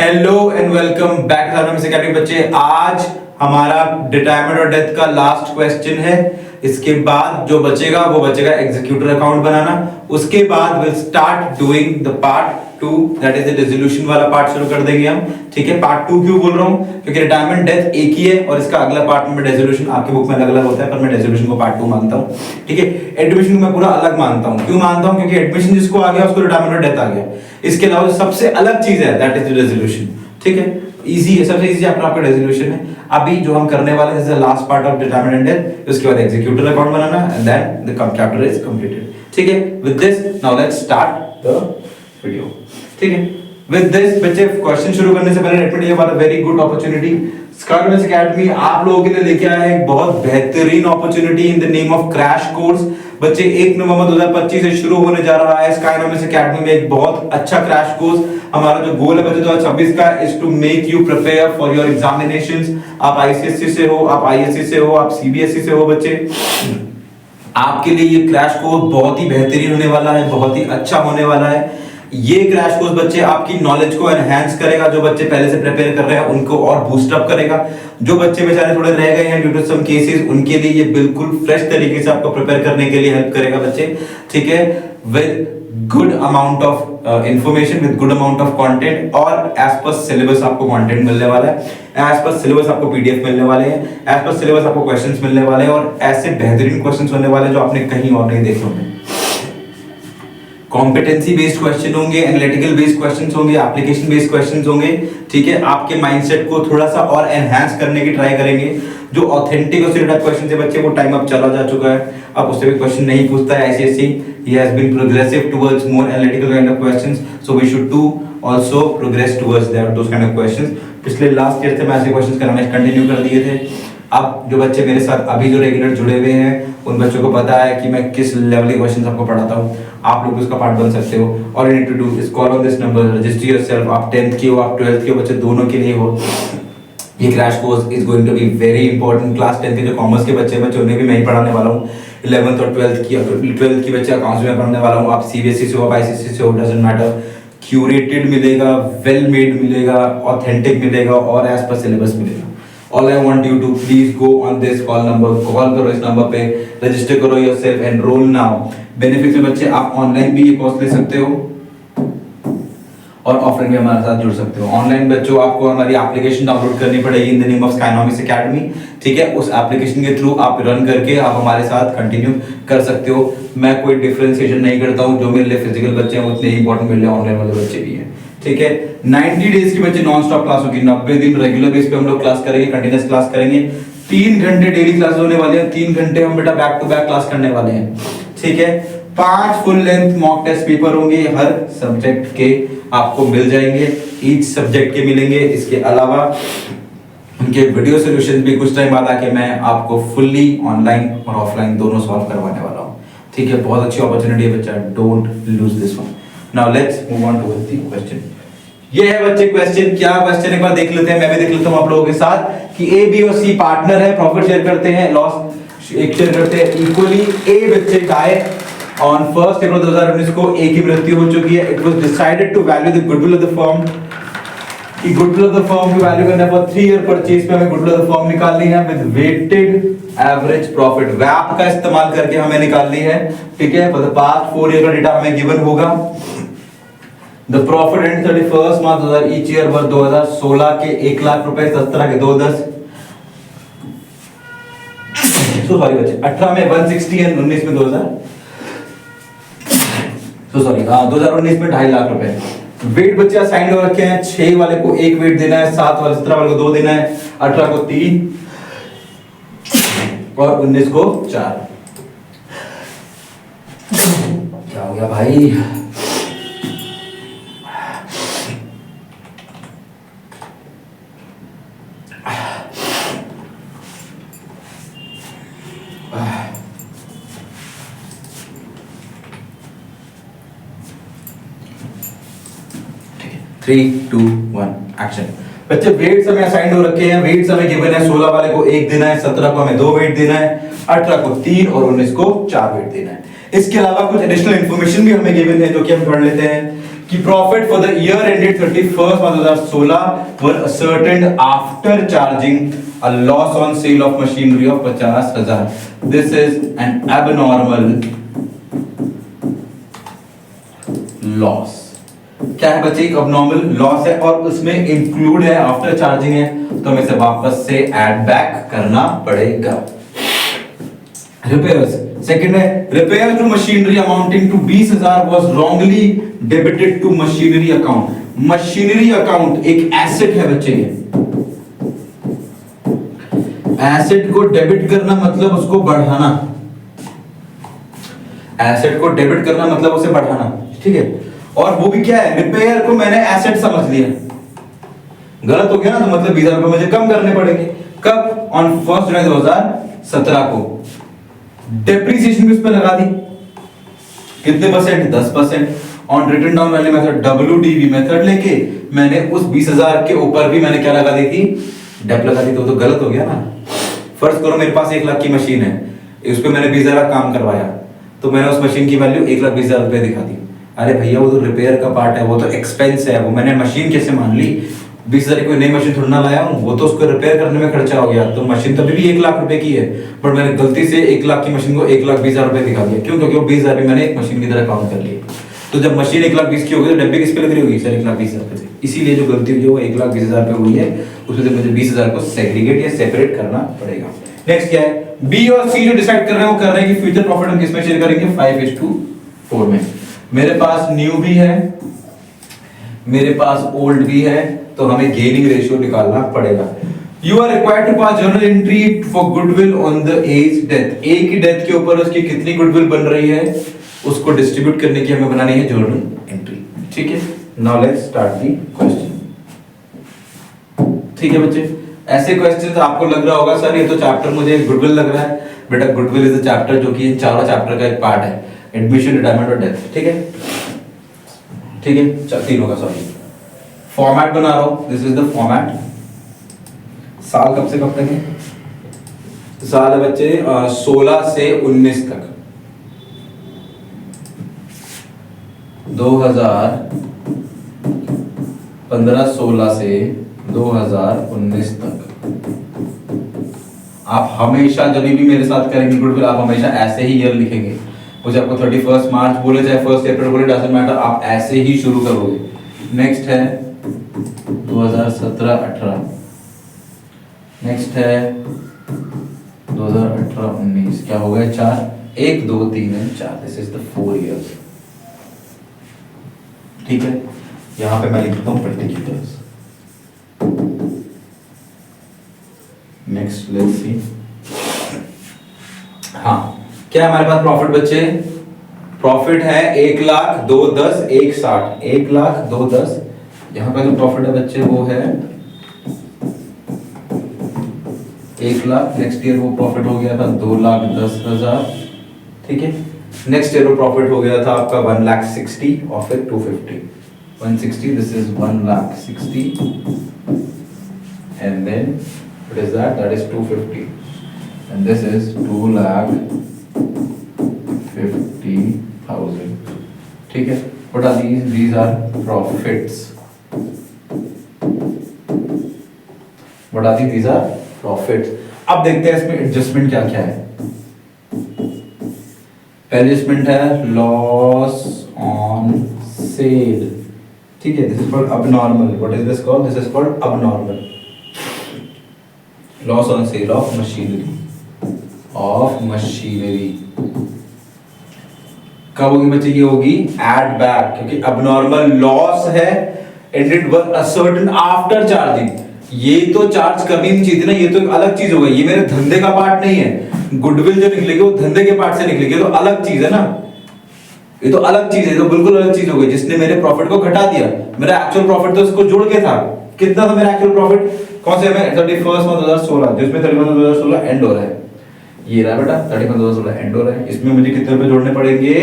Hello and welcome back academy बच्चे। आज हमारा रिटायरमेंट और डेथ का लास्ट क्वेश्चन है। इसके बाद जो बचेगा वो बचेगा एग्जीक्यूटर अकाउंट बनाना। उसके बाद will start doing the part 2 that is the resolution वाला पार्ट शुरू कर देंगे हम। ठीक है, पार्ट 2 क्यों बोल रहा हूं? क्योंकि रिटायरमेंट डेथ एक ही है और इसका अगला पार्ट में रेजोल्यूशन आपकी बुक में अलग अलग होता है, पर मैं रेजोल्यूशन को पार्ट 2 मानता हूं। ठीक है, एडमिशन को मैं पूरा अलग मानता हूं। क्यों मानता हूं? क्योंकि एडमिशन जिसको आ गया उसको रिटायरमेंट और डेथ आ गया। इसके अलावा सबसे अलग चीज है दैट इज द रेजोल्यूशन। ठीक है, इजी है, सबसे इजी चैप्टर आपका रेजोल्यूशन है। अभी जो हम करने वाले हैं last part of retirement and death, उसके बाद एग्जीक्यूटर अकाउंट बनाना and then the chapter is completed. ठीक है, with this now let's start the video. ठीक है, विद दिस बच्चे क्वेश्चन शुरू करने से पहले let me tell you about a very good opportunity. Skynomics Academy आप लोगों के लिए लेके आया है एक बहुत बेहतरीन opportunity in the name of crash course. बच्चे 1 नवंबर 2025 से शुरू होने जा रहा है स्काइनॉमिक्स एकेडमी में एक बहुत अच्छा क्रैश कोर्स। हमारा जो गोल है बच्चे 2026 का is to make you prepare for your examinations. आप आईसीएसई से हो, आप आईएससी से हो, आप सीबीएसई से हो बच्चे, आपके लिए ये क्रैश कोर्स बहुत ही बेहतरीन होने वाला है, बहुत ही अच्छा होने वाला है। ये क्रैश कोर्स बच्चे आपकी नॉलेज को एनहांस करेगा। जो बच्चे पहले से प्रिपेयर कर रहे हैं उनको और बूस्ट अप करेगा। जो बच्चे बेचारे थोड़े रह गए हैं ड्यू टू सम केसेस, उनके लिए ये बिल्कुल फ्रेश तरीके से आपको प्रिपेयर करने के लिए हेल्प करेगा बच्चे। ठीक है, with good amount of information, with good amount of content और एज पर सिलेबस आपको कंटेंट मिलने वाला है। एज पर सिलेबस आपको पीडीएफ मिलने वाले हैं, एज पर सिलेबस आपको क्वेश्चंस मिलने वाले हैं और ऐसे बेहतरीन क्वेश्चंस होने वाले जो आपने कहीं और नहीं देखे होंगे। कॉम्पिटेंसी बेस्ड क्वेश्चन होंगे, एनालिटिकल बेस्ड क्वेश्चंस होंगे, एप्लीकेशन बेस्ड क्वेश्चंस होंगे। ठीक है, आपके माइंडसेट को थोड़ा सा और एनहांस करने की ट्राई करेंगे। जो ऑथेंटिक और स्टेट क्वेश्चन है बच्चे, वो टाइम अब चला जा चुका है, अब उससे भी क्वेश्चन नहीं पूछता है ICSE. He has been progressive towards more analytical kind of questions, so we should do also progress towards that those kind of questions. पिछले लास्ट ईयर से मैं ऐसे क्वेश्चंस कराने कंटिन्यू कर दिए थे। अब जो बच्चे मेरे साथ अभी जो रेगुलर जुड़े हुए हैं उन बच्चों को पता है कि मैं किस लेवल के क्वेश्चंस आपको पढ़ाता हूँ। आप लोग उसका पार्ट बन सकते हो। और you need to do is call on this number, register yourself. आप 10th के हो, आप 12th के हो, बच्चे दोनों के लिए हो। ये crash course is going to be very important. Class 10th के जो कॉमर्स के बच्चे उन्हें भी मैं ही पढ़ाने वाला हूँ। 11th और 12th की बच्चे अकाउंट्स में पढ़ाने वाला हूँ। आप सीबीएसई से हो, आप आईसीएसई से हो, डजंट मैटर। क्यूरेटेड मिलेगा, वेल मेड मिलेगा, ऑथेंटिक मिलेगा और एज पर सिलेबस मिलेगा। All I want you to please go on this call number, call करो इस नंबर पे, रजिस्टर करो yourself, enroll now। बेनिफिट में बच्चे आप ऑनलाइन भी ये कोर्स ले सकते हो और ऑफलाइन भी हमारे साथ जुड़ सकते हो। ऑनलाइन बच्चों आपको हमारी एप्लीकेशन डाउनलोड करनी पड़ेगी in the name of Skynomics Academy. ठीक है, उस एप्लीकेशन के थ्रू आप रन करके आप हमारे साथ कंटिन्यू कर सकते हो। मैं कोई डिफरेंशिएशन नहीं करता हूँ, जो मेरे लिए फिजिकल बच्चे हैं उतने ही इंपॉर्टेंट मेरे लिए ऑनलाइन वाले बच्चे भी हैं। ठीक है, 90 डेज की बच्चे नॉन स्टॉप क्लास होगी। 90 दिन रेगुलर बेस पे हम लोग क्लास करेंगे, कंटिन्यूअस क्लास करेंगे। 3 घंटे डेली क्लास होने वाले हैं। 3 घंटे हम बेटा बैक टू बैक क्लास करने वाले हैं। ठीक है, 5 full length mock test paper होंगे हर सब्जेक्ट के, आपको मिल जाएंगे, ईच सब्जेक्ट के मिलेंगे। इसके अलावा उनके वीडियो सॉल्यूशन भी कुछ टाइम बाद आके मैं आपको फुल्ली ऑनलाइन और ऑफलाइन दोनों सॉल्व करवाने वाला हूँ। ठीक है, बहुत अच्छी अपॉर्चुनिटी है बच्चा, don't lose this one. Now let's move on to the question. ये है बच्चे क्वेश्चन। क्या क्वेश्चन एक बार देख लेते हैं, मैं भी देख लेता हूं आप लोगों के साथ कि ए बी और सी पार्टनर है, प्रॉफिट शेयर करते हैं, लॉस एक शेयर करते हैं इक्वली। ए बच्चे डाई ऑन 1 अप्रैल 2019 को ए की मृत्यु हो चुकी है। It was decided to value the goodwill of the firm. कि गुडविल ऑफ द फर्म की वैल्यू करने पर 3 ईयर परचेज पे हमें गुडविल ऑफ द फर्म निकालनी है विद वेटेड एवरेज प्रॉफिट। वैप का इस्तेमाल करके हमें निकालनी है। ठीक है, फॉर द पास्ट 4 ईयर का डेटा हमें गिवन होगा। The profit end 31st March 2000 each year was 2016 के 1 लाख रुपए, 17 के 210, सॉरी बच्चे 18 में 160 एंड 19 में 2000, सॉरी 2019 में 2.5 लाख रुपए। वेट बच्चे असाइन हो रखे हैं। 6 वाले को 1 वेट देना है, 7 वाले 17 वाले को 2 देना है, 18 को 3 और 19 को 4। क्या हो गया भाई? Three, 2, 1, action. बच्चे वेट हमें असाइन हो रखे हैं। वेट हमें गिवन है, 16 वाले को 1 देना है, 17 को हमें 2 वेट देना है, 18 को 3 और 19 को 4 वेट देना है। इसके अलावा कुछ एडिशनल इन्फॉर्मेशन भी हमें गिवन है जो कि हम पढ़ लेते हैं कि profit for the year ended 31st March 2016 were ascertained after charging a loss on sale of machinery of 50,000. This is an abnormal loss. क्या है बच्चे? एक abnormal लॉस है और उसमें इंक्लूड है आफ्टर चार्जिंग है, तो हमें इसे वापस से ऐड बैक करना पड़ेगा. रिपेयर्स सेकंड है, repair to machinery amounting to 20,000 was wrongly debited to machinery account. Machinery account एक एसेट है बच्चे. एसेट को डेबिट करना मतलब उसको बढ़ाना. एसेट को डेबिट करना मतलब उसे बढ़ाना. ठीक है, और वो भी क्या है? रिपेयर को मैंने एसेट समझ लिया. गलत हो गया ना, तो मतलब 20,000 रुपए मुझे कम करने पड़ेंगे. कब? ऑन 1 जुलाई 2017 को. डेप्रिसिएशन भी उस पे लगा दी. कितने percent? 10%. On written down value method, WDV method लेके मैंने उस 20,000 के ऊपर भी मैंने क्या लगा दी थी? डेप लगा दी. तो गलत हो गया ना. फर्ज करो मेरे पास 1 लाख की मशीन है, उस पे मैंने 20,000 काम करवाया, तो मैंने उस मशीन की वैल्यू 1,20,000 रुपए दिखा दी. अरे भैया वो तो रिपेयर का पार्ट है, वो तो एक्सपेंस है, वो मैंने मशीन कैसे मान ली? 20,000 की कोई नई मशीन थोड़ा ना लाया हूँ, वो तो उसको रिपेयर करने में खर्चा हो गया. तो मशीन तो अभी भी 1 लाख रुपए की है, बट मैंने गलती से 1 लाख की मशीन को 1,20,000 रुपए दिखा दिया. क्यों? क्योंकि वो 20,000 भी मैंने एक मशीन की तरह काउंट कर लिया. तो जब मशीन 1,20,000 की होगी तो डब्बे किस पे लग रही होगी? सर 1,20,000 पे. इसीलिए जो गलती हुई है वो 1,20,000 पे हुई है, उसमें से मुझे 20,000 को सेग्रीगेट या सेपरेट करना पड़ेगा. नेक्स्ट क्या है? बी और सी जो डिसाइड कर रहे हैं वो कर रहे हैं कि फ्यूचर प्रॉफिट हम किस में शेयर करेंगे? 5:4 में. मेरे पास न्यू भी है, मेरे पास ओल्ड भी है, तो हमें गेनिंग रेशियो निकालना पड़ेगा. You are required to pass journal entry for goodwill on the A's death. A की डेथ के ऊपर उसकी कितनी गुडविल बन रही है उसको डिस्ट्रीब्यूट करने की हमें बनानी है जर्नल एंट्री. ठीक है, now let's start the question. ठीक है बच्चे, ऐसे क्वेश्चंस आपको लग रहा होगा सर ये तो चैप्टर मुझे गुडविल लग रहा है. बेटा गुडविल इज अ चैप्टर जो कि चारों चैप्टर का एक पार्ट है, एडमिशन, रिटायरमेंट और डेथ. ठीक है, ठीक है, तीनों का. सॉरी, फॉर्मेट बना रहा हूं. This is the format. साल कब से कब तक है? साल है बच्चे 16 से 19 तक. 2015-16 से 2019 तक. आप हमेशा जब भी मेरे साथ करेंगे गुडविल, आप हमेशा ऐसे ही ईयर लिखेंगे. मुझे आपको 31 मार्च बोले चाहे 1 अप्रैल बोले, डजंट मैटर, आप ऐसे ही शुरू करोगे. नेक्स्ट है 2017-18. नेक्स्ट है 2018-19. क्या हो गया? 4. 1 2 3 and 4. This is the 4 years. ठीक है, यहां पे मैं लिखता हूं पर्टिकुलर्स. Next let's see. हाँ, क्या हमारे पास प्रॉफिट बच्चे? प्रॉफिट है 1,02,10 1,60. 1,02,10. यहां पे जो प्रॉफिट है बच्चे वो है 1,00,000. नेक्स्ट ईयर वो प्रॉफिट हो गया था 2,10,000. ठीक है, नेक्स्ट ईयर वो प्रॉफिट हो गया था आपका 1,60,000 और फिर 250. 160. This is 1,60,000 and then what is that? That is 250 and this is 2,50,000. ठीक है, what are these? These are profits. What are these? These are profits. अब देखते हैं इसमें एडजस्टमेंट क्या क्या है. पहली एडजस्टमेंट है लॉस ऑन सेल. ठीक है, this is called abnormal. What is this called? This is called abnormal. Loss on sale of machinery. कब होगी बच्चे? ये होगी एड बैक, क्योंकि अबनॉर्मल लॉस है and it was ascertain after charging. ये तो चार्ज करनी नहीं चाहिए थी ना, ये तो एक अलग चीज हो गई. ये मेरे धंधे का पार्ट नहीं है. गुडविल जो निकलेगी वो धंधे के पार्ट से निकलेगी, तो अलग चीज है ना. ये तो अलग चीज है, तो बिल्कुल अलग चीज हो गई जिसने मेरे प्रॉफिट को घटा दिया. मेरा एक्चुअल प्रॉफिट तो इसको जोड़ के था. कितना था मेरा एक्चुअल प्रॉफिट? कौन से में? 31 मार्च 2016, जिसमें 31 मार्च 2016 एंड हो रहा है. ये रहा बेटा 31 2016 एंड हो रहा है. इसमें मुझे कितने रुपए जोड़ने पड़ेंगे?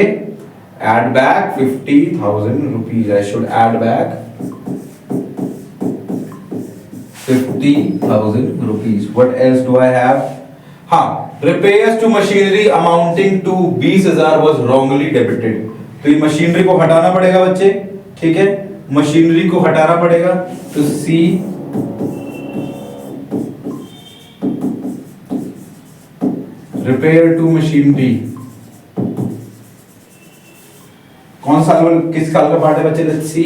Add back 50,000 rupees. I should add back 50,000 rupees. What else do I have? हाँ, repairs to machinery amounting to 20,000 was wrongly debited. तो ये मशीनरी को हटाना पड़ेगा बच्चे. ठीक है, मशीनरी को हटाना पड़ेगा, तो सी रिपेयर टू मशीनरी। कौन सा किस साल का पार्ट है बच्चे? Let's see.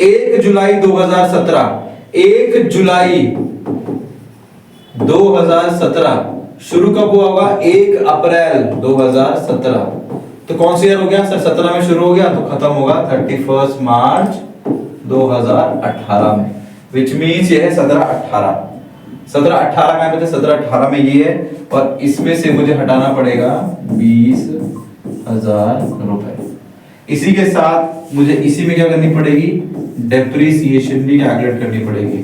1 जुलाई 2017, 1 जुलाई 2017 शुरू कब हुआ होगा? 1 अप्रैल 2017। तो कौन सा ईयर हो गया सर? 17 में शुरू हो गया तो खत्म होगा 31 मार्च 2018 में, विच मीन्स ये है 17-18। 17-18 का बच्चे 17-18 में ये है, और इसमें से मुझे हटाना पड़ेगा 20,000 रुपए। इसी के साथ मुझे इसी में क्या करनी पड़ेगी? डेप्रिसिएशन भी कैलकुलेट करनी पड़ेगी।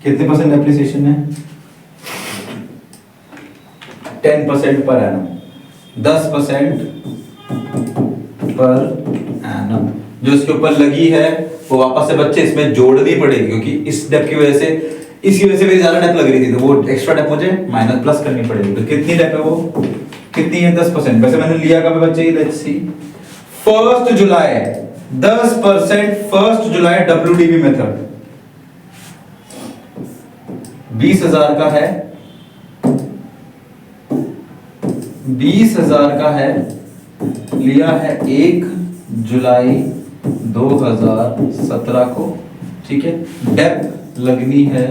कितने परसेंट डेप्रिसिएशन है? 10% पर एनम, 10% पर एनम जो इसके ऊपर लगी है वो वापस से बच्चे इसमें जोड़नी पड़ेगी, क्योंकि इस डेप की वजह से, इसी वजह से मेरी ज्यादा डेप लग रही थी, तो वो एक्स्ट्रा डेप मुझे माइनस प्लस करनी पड़ेगी। तो कितनी डेप है वो? कितनी है? 10%। वैसे मैंने लिया कब बच्चे? Let's see, 1 July 10%, 1 July WDV method 20,000 का है, 20,000 का है, लिया है 1 जुलाई 2017 को, ठीक है। डेप लगनी है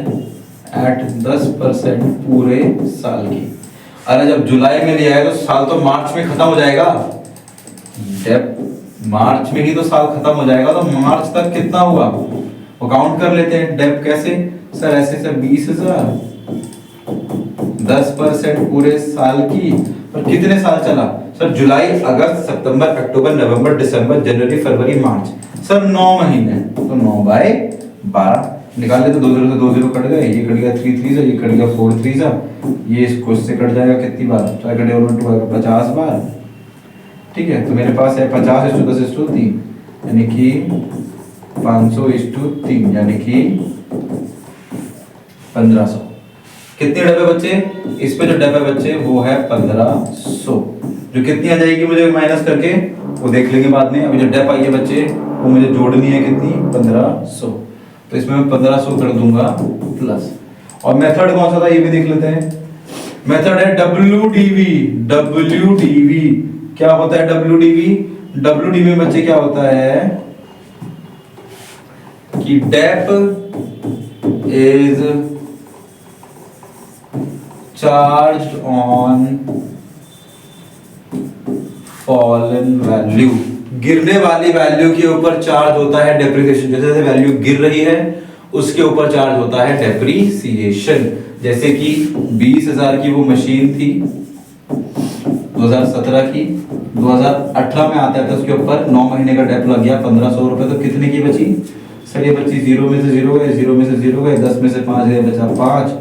एट 10% पूरे साल की। अरे जब जुलाई में लिया है तो साल तो मार्च में खत्म हो जाएगा, डेप मार्च में ही तो साल खत्म हो जाएगा, तो मार्च तक कितना हुआ वो काउंट कर लेते हैं। डेप कैसे सर? ऐसे सर 20,000 10% पूरे साल की, और कितने साल चला सर? जुलाई, अगस्त, सितंबर, अक्टूबर, नवंबर, दिसंबर, जनवरी, फरवरी, मार्च, सर 9 महीने। तो 9/12 निकाल लेते, 2 0 से 2 0 कट गए, ये कट गया 3 3 से, ये कट गया 4 3 से, ये इसको इससे कट जाएगा कितनी बार? 4 कटे और 2 आएगा 50 बार, ठीक है। तो मेरे पास है 50/10/3, यानी कि 500/3, यानी कि 1500। कितने डब्बे बच्चे? इस पे जो डब्बे बच्चे वो है 1500, जो कितनी आ जाएगी मुझे माइनस करके वो देख लेंगे बाद में। अभी जो डेप आई है बच्चे वो मुझे जोड़नी है कितनी? 1500। तो इसमें मैं 1500 कर दूंगा प्लस। और मेथड कौन सा था ये भी देख लेते हैं। मेथड है WDV। WDV क्या होता है? WDV WDV में बच्चे क्या होता है कि dep is charge on fallen value, गिरने वाली वैल्यू के ऊपर चार्ज होता है डेप्रिसिएशन। जैसे जैसे वैल्यू गिर रही है उसके ऊपर चार्ज होता है डेप्रिसिएशन। जैसे कि 20,000 की वो मशीन थी 2017 की, 2018 में आता है तो उसके ऊपर 9 महीने का डेप लग गया 1500 रुपए। तो कितने की बची सर? ये बची 0 में से 0 गए, 0 में से 0 गए, 10 में से 5 गए, बचा 5,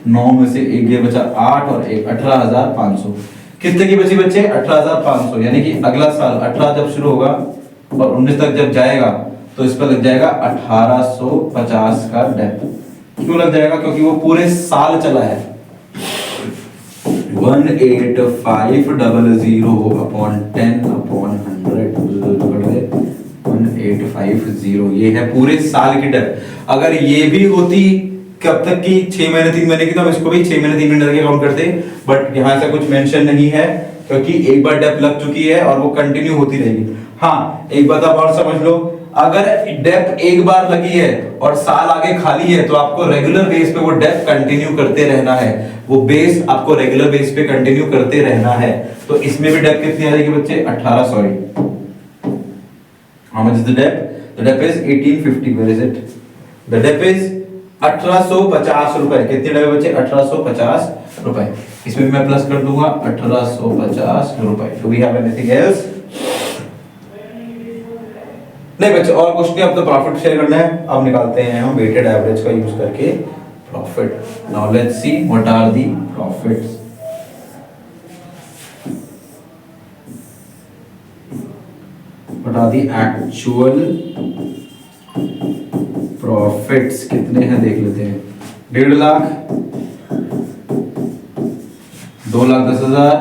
9 में से 1 गया बचा 8, और 1 18,500। कितने की बची बच्चे? 18,500। यानी कि अगला साल 18 जब शुरू होगा और 19 तक जब जाएगा तो इस पर लग जाएगा 1850 का डेप। क्यों लग जाएगा? क्योंकि वो पूरे साल चला है। 1850/10/100, 1850, ये है पूरे साल की डेप। अगर ये भी होती कब तक की? 6 महीने 3 महीने की, तो हम इसको भी 6 महीने 3 महीने तक काउंट करते, बट यहाँ से कुछ मेंशन नहीं है क्योंकि एक बार डेप लग चुकी है और वो कंटिन्यू होती रहेगी। हाँ, एक बात आप और समझ लो, अगर डेप एक बार लगी है और साल आगे खाली है तो आपको रेगुलर बेस पे वो डेप कंटिन्यू करते रहना है, वो बेस आपको रेगुलर बेस पे कंटिन्यू करते रहना है। तो इसमें भी डेप कितनी आ जाएगी बच्चे? 18, sorry, how much is the debt? The debt is 1850. Where is it? The debt is 1850 रुपए। कितने डब्बे बचे? 1850 रुपए। इसमें मैं प्लस कर दूंगा 1850 रुपए। Do we have anything else? नहीं बच्चे, और कुछ नहीं। अब तो प्रॉफिट शेयर करना है। अब निकालते हैं हम वेटेड एवरेज का यूज करके profit. Now let's see what are the profits. What are the actual profits? कितने हैं देख लेते हैं। 1.5 लाख, 2,10,000,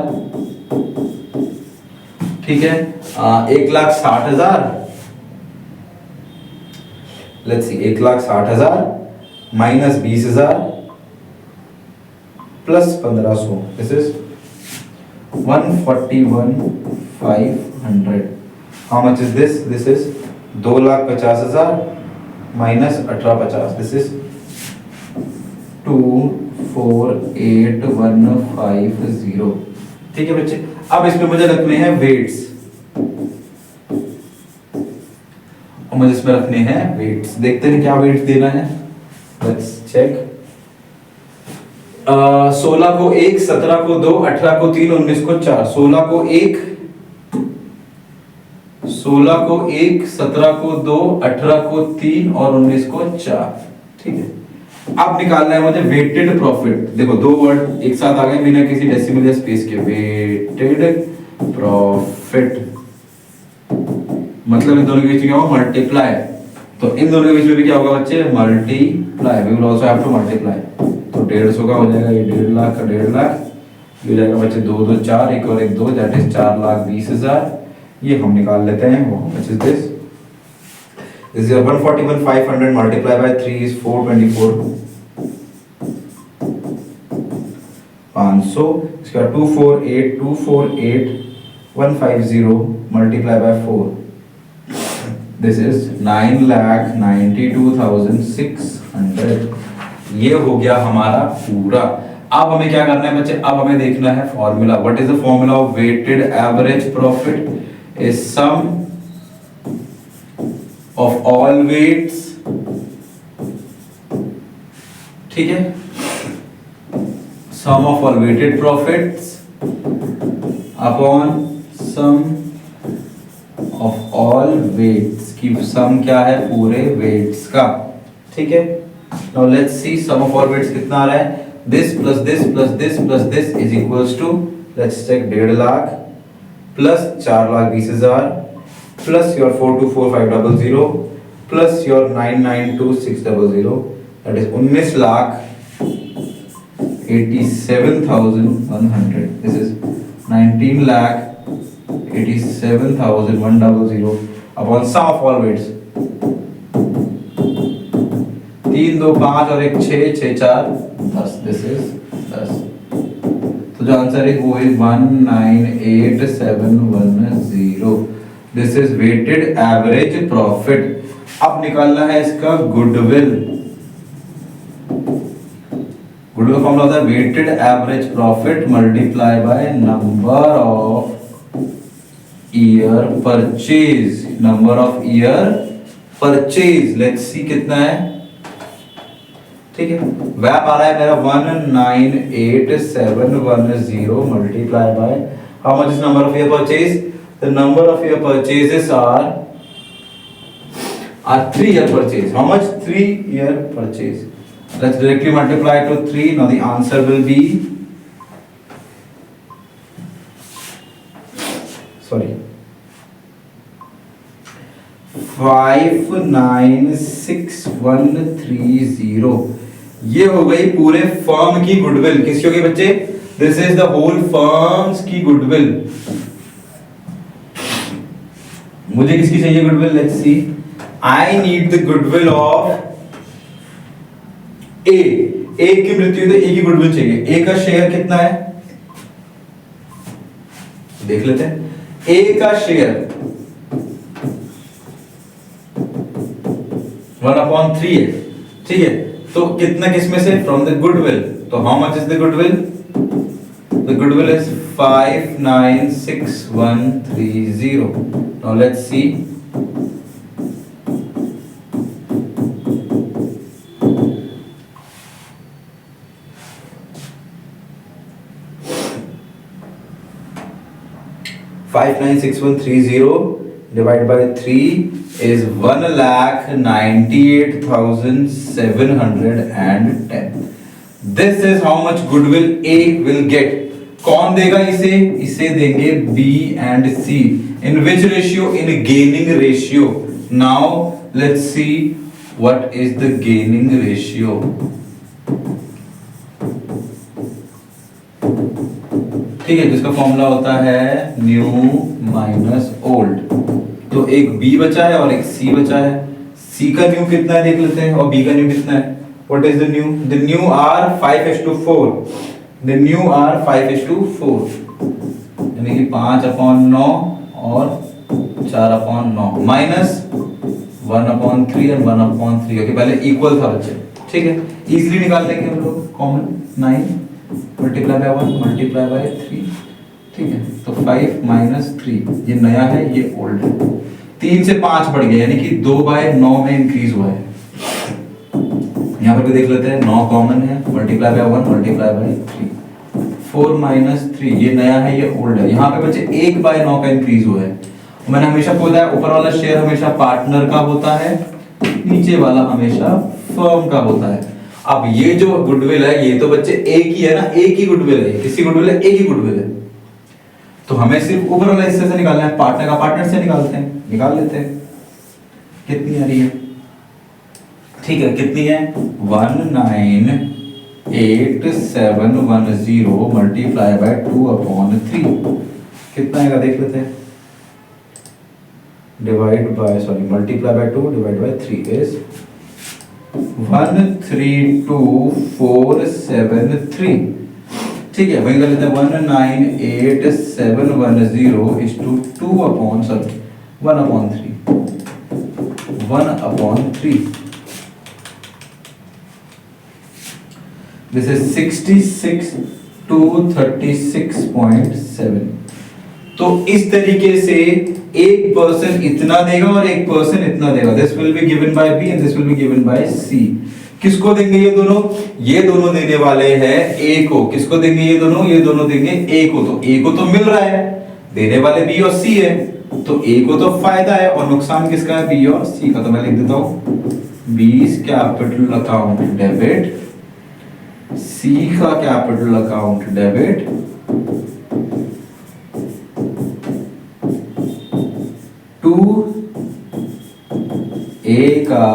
ठीक है, 1,60,000, let's see 1,60,000 minus 20,000 plus 1,500, this is 141,500. How much is this? This is 2,50,000 minus 1850, this is 248,150. ठीक है बच्चे, अब इसमें मुझे रखने हैं वेट्स, और मुझे इसमें रखने हैं वेट्स. देखते हैं क्या वेट्स देना है, लेट्स चेक. 16 को 1, 17 को 2, 18 को 3, 19 को 4. 16 को 1, 17 को 2, 18 को 3 और 19 को 4. ठीक है, अब निकालना है मुझे वेटेड प्रॉफिट. देखो दो वर्ड एक साथ आ गए बिना किसी डेसिमल या स्पेस के. वेटेड प्रॉफिट मतलब इन दोनों के बीच में क्या होगा? मल्टीप्लाई. तो इन दोनों के बीच में भी क्या होगा बच्चे? Multiply. We will also have to multiply. तो 150 का हो जाएगा, ये 1.5 लाख का 1.5 लाख, ये हो जाएगा बच्चे 2 2 4, एक और एक 2, दैट इज 4,20,000. ये हम निकाल लेते हैं. वो which is this? This is 141,500 multiplied by 3 is 424,500. इसका 248,150 multiplied by 4. This is 9,92,600. ये हो गया हमारा पूरा. अब हमें क्या करना है बच्चे? अब हमें देखना है formula. What is the formula of weighted average profit? Is sum of all weights. ठीक है, sum of all weighted profits upon sum of all weights की sum क्या है? पूरे weights का. ठीक है, now let's see sum of all weights कितना आ रहा है? this plus this plus this plus this is equals to, let's check, 1.5 lakh plus 4,20,000 plus your 424,500 plus your 992,600, that is 19,87,100. This is 19,87,100 upon sum of all weights. 3 2 5 और 1 6 6 4 10. This is 10. तो जो answer है वो है 198,710. This is weighted average profit. अब निकालना है इसका गुडविल. गुडविल फॉर्मूला होता है weighted average profit multiply by number of year purchase. Number of year purchase, let's see कितना है. ठीक है, वैप आ रहा है मेरा 198,710 multiply by how much is number of year purchase? The number of your purchases are 3-year purchase. How much? 3-year purchase. Let's directly multiply to 3. Now the answer will be, sorry, 596,130. ये हो गई पूरे firm की goodwill. किसकी होगी बच्चे? This is the whole firm's की goodwill. मुझे किसकी चाहिए goodwill? Let's see. I need the goodwill of A. A की मृत्यु तो ए की गुडविल चाहिए. ए का शेयर कितना है देख लेते हैं. ए का शेयर 1/3 है. ठीक है, तो कितना किसमें से? From the goodwill. तो how much is the goodwill? The goodwill is 596,130. Now let's see. divided by 3 is 1,98,710. This is how much goodwill A will get. कौन देगा इसे? इसे देंगे B and C. In which ratio? In gaining ratio. Now let's see what is the gaining ratio. ठीक है, जिसका formula होता है न्यू माइनस ओल्ड। तो एक बी बचा है और एक सी बचा है। सी का न्यू कितना है देख लेते हैं, और बी का न्यू कितना है। What is the new? The new are 5:4। The new are 5:4, यानी कि 5/9 और 4/9 माइनस 1/3 और 1/3, क्योंकि पहले इक्वल था बच्चे। ठीक है, इजीली निकाल लेंगे हम लोग common. 9 multiply by 1 multiply by 3। ठीक है, तो 5 - 3 ये नया है, ये ओल्ड है। 3 से 5 बढ़ गया, यानी कि 2/9 में इंक्रीज हुआ है। यहाँ पर भी देख लेते हैं, 9 कॉमन है, मल्टीप्लाई बाय 1 मल्टीप्लाई बाय 3। 4 - 3 ये नया है, ये ओल्ड है। यहाँ पे बच्चे 1/9 का इंक्रीज हुआ है। मैंने हमेशा बोला है ऊपर वाला शेयर हमेशा पार्टनर का होता है, नीचे वाला हमेशा फर्म का होता है। अब ये जो गुडविल है ये तो बच्चे एक ही है ना, एक ही गुडविल है। किसी गुडविल है, एक ही गुडविल है। तो हमें सिर्फ ऊपर वाले हिस्से से निकालना है, पार्टनर का पार्टनर से निकालते हैं, निकाल लेते हैं। कितनी आ रही है? ठीक है, कितनी है? 198710 मल्टीप्लाई बाय 2/3 कितना आएगा देख लेते हैं। Divide by multiply by 2 divide by 3 is 132473। ठीक है, वही कर लेते हैं। 198710 is to 1/3। This is 66 to 36.7। तो इस तरीके से एक पर्सन इतना देगा और एक पर्सन इतना देगा। This will be given by B and this will be given by C. किसको देंगे ये दोनों? ये दोनों देने वाले हैं ए को। किसको देंगे ये दोनों? ये दोनों देंगे ए को। तो ए को तो मिल रहा है, देने वाले बी और सी है, तो ए को तो फायदा है और नुकसान किसका है? बी और सी का। तो मैं लिख देता हूं बी's कैपिटल अकाउंट डेबिट, सी का कैपिटल अकाउंट डेबिट, टू ए का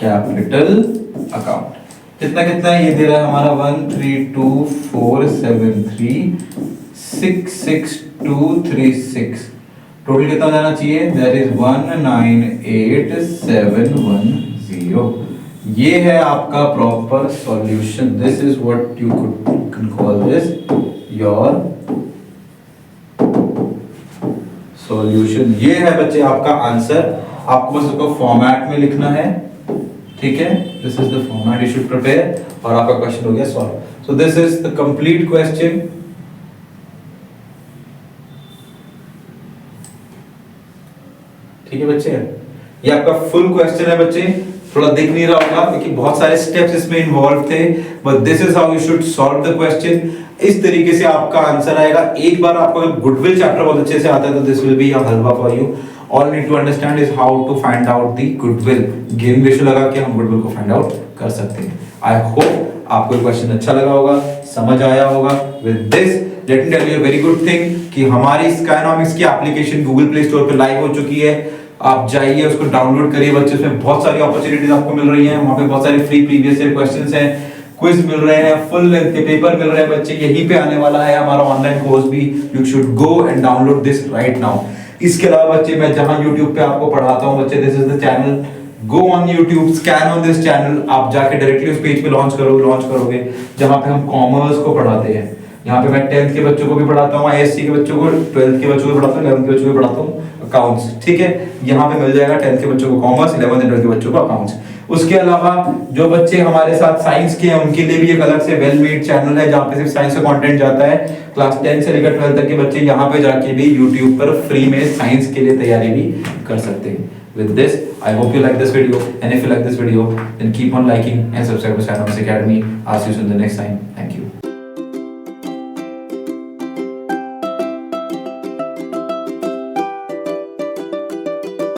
कैपिटल अकाउंट। कितना कितना है ये दे रहा है हमारा? 132473 टोटल कितना जाना चाहिए? That is 198710। ये है आपका proper solution. This is what you can call this your solution. ये है बच्चे आपका आंसर। आपको बस उसको फॉर्मेट में लिखना है। ठीक है, this is the format you should prepare और आपका क्वेश्चन हो गया solve. So this is the complete question. ठीक है बच्चे, ये आपका फुल क्वेश्चन है बच्चे। थोड़ा दिख नहीं रहा होगा क्योंकि बहुत सारे स्टेप्स इसमें इन्वॉल्व थे, but this is how you should solve the question. इस तरीके से आपका आंसर आएगा। एक बार आपको गुडविल चैप्टर बहुत अच्छे से आता है तो this will be a halwa for you. All need to understand is how to find out the goodwill. Gain ratio लगा के हम गुडविल को फाइंड आउट कर सकते हैं। आई होप आपको ये क्वेश्चन अच्छा लगा होगा, समझ आया होगा। With this let me tell you a very good thing कि हमारी स्काइनॉमिक्स की एप्लीकेशन गूगल प्ले स्टोर पे लाइव हो चुकी है। आप जाइए, उसको डाउनलोड करिए बच्चे। उसमें बहुत सारी अपॉर्चुनिटीज आपको मिल रही हैं। वहां पे बहुत सारे फ्री प्रीवियस ईयर क्वेश्चंस हैं, क्विज मिल रहे हैं, फुल लेंथ के पेपर मिल रहे हैं बच्चे। यहीं पे आने वाला है हमारा ऑनलाइन कोर्स भी। You should go and download this right now. इसके अलावा बच्चे मैं जहां YouTube पे आपको पढ़ाता हूं बच्चे, this is the channel. Go on YouTube, scan on this channel. आप जाके डायरेक्टली उस पेज पे लॉन्च करोगे जहां पे हम कॉमर्स को पढ़ाते हैं। यहाँ पे मैं 10th के बच्चों को भी पढ़ाता हूँ, ISC के बच्चों को, 12th के बच्चों को पढ़ाता हूँ, 11th के बच्चों को पढ़ाता हूँ अकाउंट्स। ठीक है, यहाँ पे मिल जाएगा 10th के बच्चों को कॉमर्स, 11th एंड 12th के बच्चों को अकाउंट्स। उसके अलावा जो बच्चे हमारे साथ साइंस के हैं उनके लिए भी एक अलग से वेल मेड चैनल है जहाँ पे सिर्फ साइंस का कंटेंट जाता है। क्लास 10 से लेकर 12 तक के बच्चे यहाँ पे जाके भी YouTube पर फ्री में साइंस के लिए तैयारी भी कर सकते हैं। With this, I hope you like this video, and if you like this video, then keep on liking and subscribe to Science Academy. I'll see you soon the next time. Thank you.